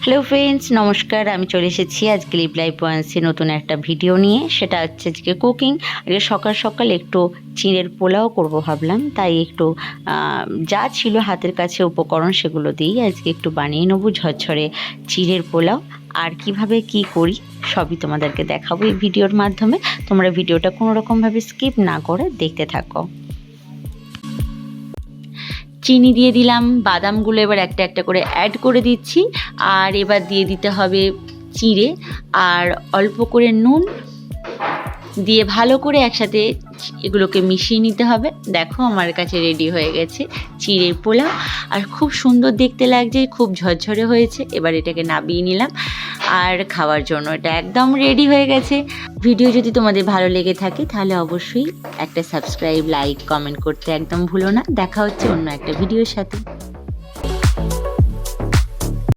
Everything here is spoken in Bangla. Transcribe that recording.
হ্যালো ফ্রেন্ডস, নমস্কার। আমি চলে এসেছি আজকে লিভ লাইফ পয়েন্টসে নতুন একটা ভিডিও নিয়ে। সেটা হচ্ছে আজকে কুকিং। আজকে সকাল সকাল একটু চিঁড়ের পোলাও করব ভাবলাম, তাই একটু যা ছিল হাতের কাছে উপকরণ সেগুলো দিয়েই আজকে একটু বানিয়ে নেবো ঝরঝরে চিঁড়ের পোলাও। আর কিভাবে কি করি সবই তোমাদেরকে দেখাবো এই ভিডিওর মাধ্যমে। তোমরা ভিডিওটা কোনো রকমভাবে স্কিপ না করে দেখতে থাকো। চিনি দিয়ে দিলাম, বাদামগুলো এবার একটা একটা করে অ্যাড করে দিচ্ছি। আর এবার দিয়ে দিতে হবে চিঁড়ে আর অল্প করে নুন দিয়ে ভালো করে একসাথে এগুলোকে মিশিয়ে নিতে হবে। দেখো আমার কাছে রেডি হয়ে গেছে চিঁড়ের পোলাও, আর খুব সুন্দর দেখতে লাগছে, খুব ঝরঝরে হয়েছে। এবার এটাকে নামিয়ে নিলাম আর খাওয়ার জন্য এটা একদম রেডি হয়ে গেছে। ভিডিও যদি তোমাদের ভালো লেগে থাকে তাহলে অবশ্যই একটা সাবস্ক্রাইব, লাইক, কমেন্ট করতে একদম ভুলো না। দেখা হচ্ছে অন্য একটা ভিডিওর সাথে।